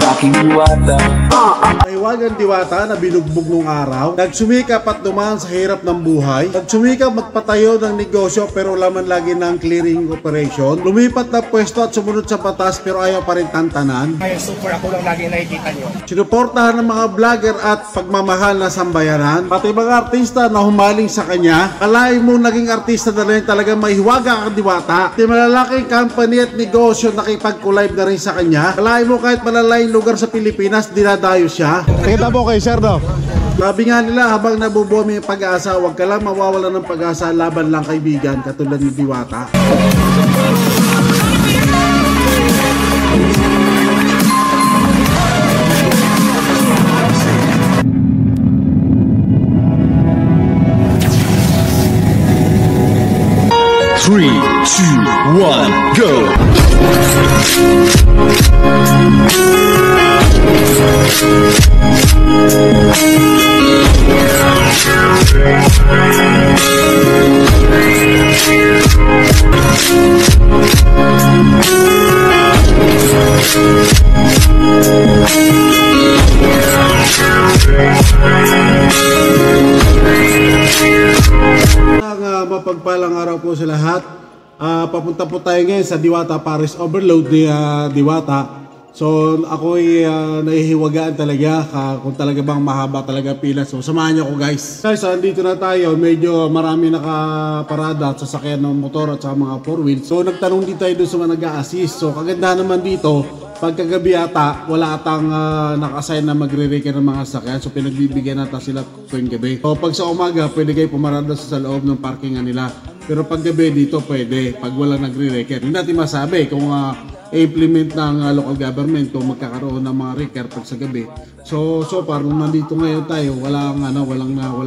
aking diwata. Mahiwagang diwata na binugbog nung araw, nagsumikap at dumaan sa hirap ng buhay, nagsumikap magpatayo ng negosyo pero laman lagi ng clearing operation, lumipat na pwesto at sumunod sa batas pero ayaw pa rin tantanan. Ngayon super ako lang lagi nakikita nyo. Sinuportahan ng mga vlogger at pagmamahal na sambayanan, pati mga artista na humaling sa kanya. Kalain mo naging artista na rin talaga mahiwaga ang diwata. Di malalaking company at negosyo nakipag-collab na rin sa kanya. Kalain mo kahit malalayong lugar sa Pilipinas, dinadayo siya. Kita mo kay Sir, no? Sabi nga nila, habang nabubuhay yung pag-asa, huwag ka lang mawawala ng pag-asa, laban lang kaibigan, katulad ni Diwata. Three, two, one, go! Mapagpalang araw po sa lahat. Papunta po tayo ngayon sa Diwata Paris Overload ni Diwata. So ako'y nahihiwagaan talaga kung talaga bang mahaba talaga pila. So samahan niyo ako guys. Guys, andito na tayo. Medyo marami nakaparada at sasakyan ng motor at sa mga 4-wheel. So nagtanong din tayo doon sa mga nag-a-assist. So kaganda naman dito, pagkagabi ata, wala atang naka-assign na magre-reker ng mga sasakyan. So pinagbibigyan nata sila tuwing gabi. So pag sa umaga, pwede kayo pumarada sa loob ng parkingan nila. Pero pag gabi dito pwede, pag wala nagre-reker. Hindi natin masabi kung implement ng local government kung magkakaroon ng mga reker pag sa gabi. So far nung nandito ngayon tayo, wala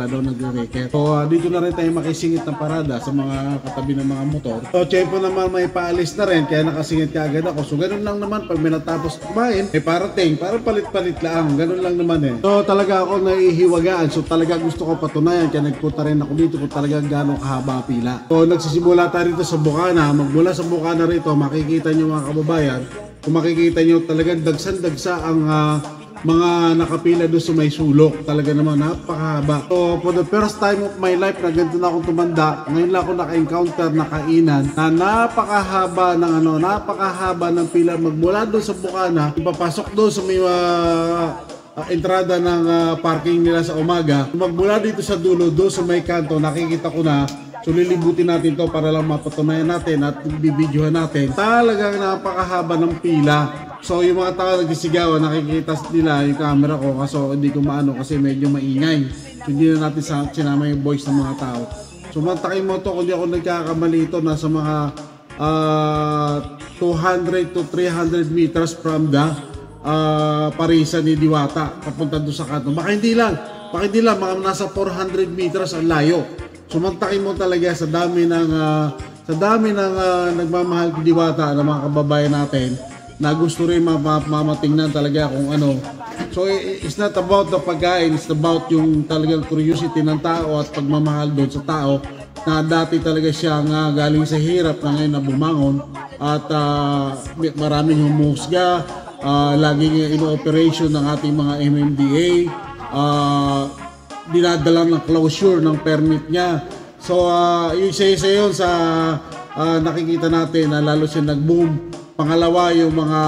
daw nagre-reker. So dito na rin tayo makisingit ng parada sa mga katabi ng mga motor. So tiyempo naman may paalis na rin, kaya nakasingit ka agad ako. So ganun lang naman pag may natapos kumain, may parating, parang palit-palit lang. Ganun lang naman eh. So talaga ako naihiwagaan. So talaga gusto ko patunayan, kaya nagpunta rin ako dito kung talagang gano'ng kahaba ang pila. So nagsisimula tayo rito sa Bukana. Magmula sa Bukana rito, makikita nyo mga kababayan, kung makikita nyo talagang dagsan-dagsa ang mga nakapila doon sa may sulok. Talaga naman napakahaba. So for the first time of my life na ganito na akong tumanda, ngayon lang ako naka-encounter na kainan na napakahaba ng pila magmula doon sa Bukana, ipapasok doon sa may entrada ng parking nila sa umaga. Magmula dito sa dulo, doon sa may kanto, nakikita ko na. So lilibutin natin to para lang mapatunayan natin at bibidyohan natin. Talagang napakahaba ng pila. So yung mga tao nagsisigawan, nakikita nila yung camera ko kaso hindi ko maano kasi medyo maingay. So hindi na natin sinama yung voice ng mga tao. So mantakin mo to kung di ako nagkakamali ito, nasa mga 200 to 300 meters from the Parisa ni Diwata papunta doon sa kanto. Baka hindi lang mga nasa 400 meters ang layo. Sumantakin mo talaga sa dami ng nagmamahal kay Diwata ng mga kababayan natin na gusto rin mamatingnan talaga kung ano. So it's not about the pagkain, it's about yung talagang curiosity ng tao at pagmamahal doon sa tao na dati talaga siya galing sa hirap na ngayon na bumangon at maraming humusga, laging ino-operation ng ating mga MMDA, dinadala ng closure ng permit niya. So yung isa yun sa nakikita natin na lalo siya nag-boom. Pangalawa yung mga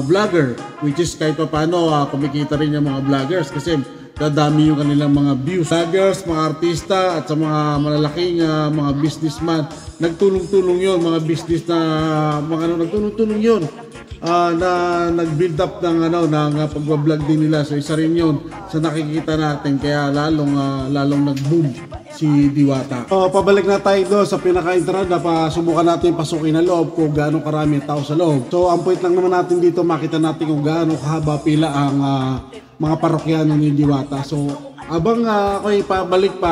vlogger, which is kahit pa paano kumikita rin yung mga vloggers kasi dadami yung kanilang mga views. Vloggers, mga artista at sa mga malalaking mga businessman, nagtulong-tulong yun, mga business na nagtulong-tulong yun. Na nag-build up ng pagbablog din nila. So isa rin yun sa nakikita natin, kaya lalong nag-boom si Diwata. Pabalik na tayo doon sa pinaka-entrada, subukan natin pasukin na loob kung gaano karami tao sa loob. So ang point lang naman natin dito, makita natin kung gaano kahaba pila ang mga parokyano ni Diwata. So abang ako'y pabalik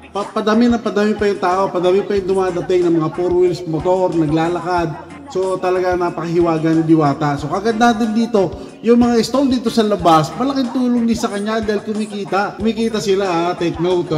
padami pa yung tao, padami pa yung dumadating ng mga 4 wheels motor, naglalakad. So talaga napakahiwaga ni Diwata. So kaganda din dito, yung mga stall dito sa labas, malaking tulong din sa kanya dahil kumikita sila. Take note,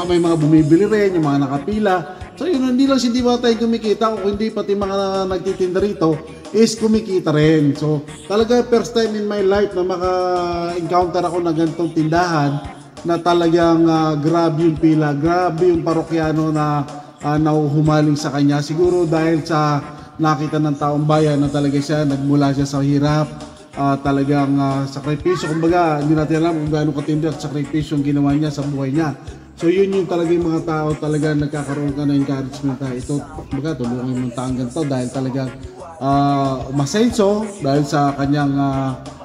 may mga bumibili rin, yung mga nakapila. So yun, hindi lang si Diwata yung kumikita, kung hindi pati mga nagtitinda rito is kumikita rin. So talaga first time in my life na maka-encounter ako na ganitong tindahan na talagang grabe yung pila, grabe yung parokyano na nauhumaling sa kanya. Siguro dahil sa nakita ng taong bayan na talaga siya, nagmula siya sa hirap, talagang sakripisyo. Kumbaga, hindi natin alam kung gaano katindi at sakripisyo yung ginawa niya sa buhay niya. So yun yung talaga yung mga tao talaga nagkakaroon ka ng encouragement na ito, kumbaga tulungan yung taong ganito dahil talagang umasenso dahil sa kanyang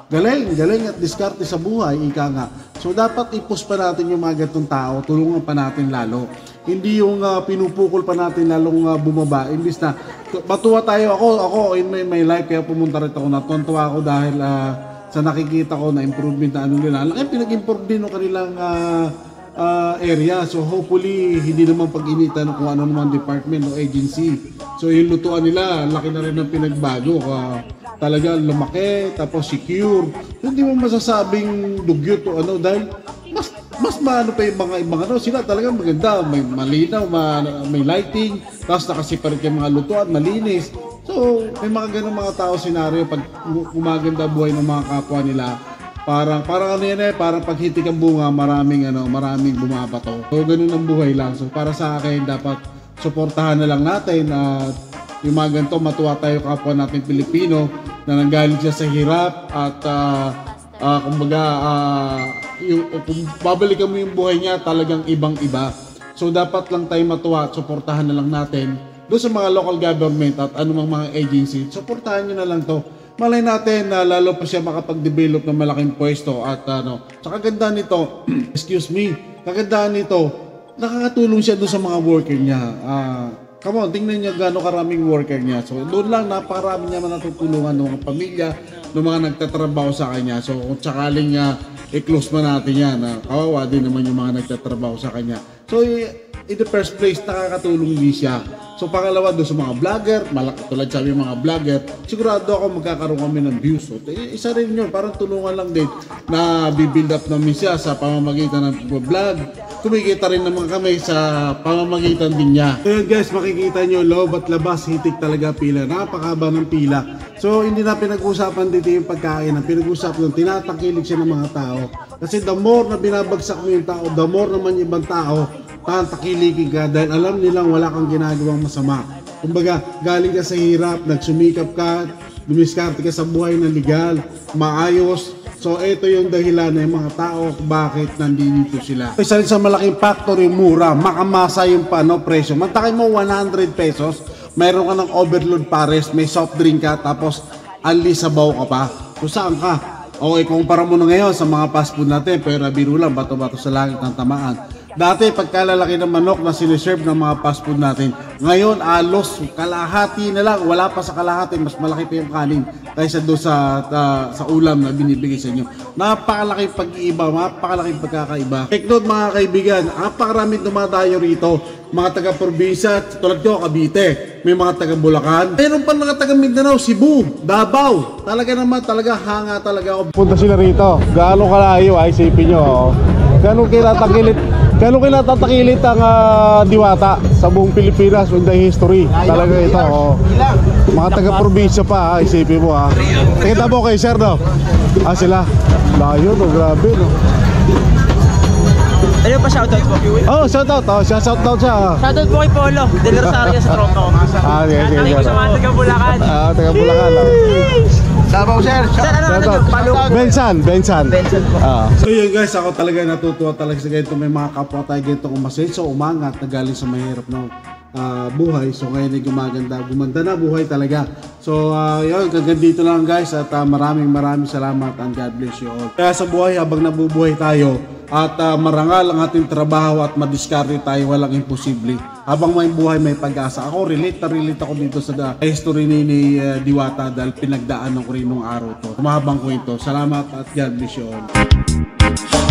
galing at diskarte sa buhay, ika nga. So dapat i-push pa natin yung mga ganitong tao, tulungan pa natin lalo. Hindi yung pinupukol pa natin lalong bumaba. Imbis na matuwa tayo, ako in my life, kaya pumunta rin ako, natuwa ako dahil sa nakikita ko na improvement na ano nila. Pinag-improve din ng kanilang area. So hopefully hindi naman pag-initan kung ano naman department o agency. So yung lutuan nila, laki na rin ng pinagbago. Talaga lumaki, tapos secure. Hindi mo masasabing dugyot o ano dahil mas maano pa yung mga ibang ano, sila talagang maganda, may malinaw, may lighting, tapos nakasiparit yung mga lutuan, malinis. So may mga ganun mga tao senaryo pag gumaganda buhay ng mga kapwa nila. Parang ano yan parang paghitik ang bunga, maraming bumabato. So ganun ang buhay lang. So para sa akin dapat suportahan na lang natin at yung mga ganito, matuwa tayo kapwa natin Pilipino na nanggaling siya sa hirap at kumbaga kung babalikan mo yung buhay niya talagang ibang-iba. So dapat lang tayo matuwa at suportahan na lang natin doon sa mga local government at anumang mga agency. Suportahan nyo na lang to. Malay natin na lalo pa siya makapag-develop ng malaking pwesto at sa kagandahan nito, excuse me, kagandahan nito, nakakatulong siya doon sa mga worker niya. Come on, tingnan niyo gaano karaming worker niya. So doon lang napakarami niya natutulungan ng mga pamilya, ng mga nagtatrabaho sa kanya. So kung sakaling i-close man natin yan, kawawa din naman yung mga nagtatrabaho sa kanya. So in the first place, nakakatulong din siya. So pangalawa doon sa mga vlogger, tulad sabi yung mga vlogger, sigurado ako magkakaroon kami ng views. So isa rin yun, parang tulungan lang din na bibuild up namin siya sa pamamagitan ng vlog. Kumikita rin naman kami sa pamamagitan din niya. So yun guys, makikita nyo, loob at labas, hitik talaga pila. Napakaba ng pila. So hindi na pinag-usapan dito yung pagkain. Ang pinag-usapan yung tinatakilig siya ng mga tao. Kasi the more na binabagsak mo yung tao, the more naman yung ibang tao, takiligin ka dahil alam nilang wala kang ginagawang masama. Kumbaga, galing ka sa hirap, nagsumikap ka, dumiskarte ka sa buhay na legal, maayos. So ito yung dahilan ng mga tao bakit nandito sila. Isa rin sa malaking factor yung mura, makamasa yung presyo. Mantakay mo 100 pesos, mayroon ka ng overload pares, may soft drink ka, tapos anli sabaw ka pa. So saan ka? Okay, kumpara mo na ngayon sa mga fast food natin, pero biro lang, bato-bato sa langit ng tamaan. Dati pagkalalaki ng manok na siniserve ng mga fast food natin, ngayon alos kalahati na lang, wala pa sa kalahati, mas malaki pa yung kanin kaysa doon sa ulam na binibigay sa inyo. Napakalaking pag-iiba, napakalaking pagkakaiba. Take note mga kaibigan, napakaraming dumadayo rito, mga taga-probinsya, tulad nyo, Cavite, may mga taga-Bulacan, mayroon pa mga taga-Mindanao, Cebu, Davao. Talaga naman, hanga talaga ako. Punta sila rito, gaano kalayo ay isipin nyo, gaano kinatatakilit ang Diwata sa buong Pilipinas in the history. Talaga ito, mga taga-probinsya pa, isipin mo ha. Nakita mo kay sir, no? Sila, layo, no? Grabe, no? Ano pa shoutout po? Oh, shoutout, shoutout siya. Shoutout po kay Polo, Del Rosario sa tropa ko. Sige. Sa mga taga-Bulacan. Taga-Bulacan. Sabaw sir. Sir, ano? Bensan po. So yun guys, ako talaga natutuwa talaga sa ganito. May mga kapwa tayo ganito umasenso, umangat na galing sa mahirap na buhay. So ngayon ay gumanda na buhay talaga. So yun, hanggang dito lang guys. At maraming salamat and God bless you all. Kaya sa buhay, habang nabubuhay tayo at marangal ang ating trabaho at madiskarte tayo, walang imposible. Habang may buhay, may pag-asa. Ako relate ako dito sa history ni Diwata dahil pinagdaanan ko rin nung araw to. Mahabang kwento. Salamat at God bless you all.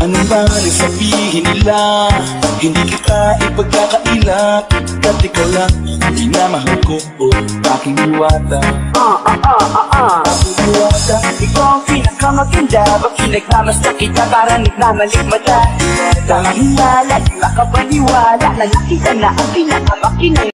Anong ba sabihin nila? Hindi kita ipagkakaila, at ikaw lang minamahal ko, aking Diwata. Aking Diwata, ikaw ang pinakamaganda, pag pinagmamasta kita para nagmamalikmata. Tanging lala, di makapaniwala na nakita na ang pinakamakinay.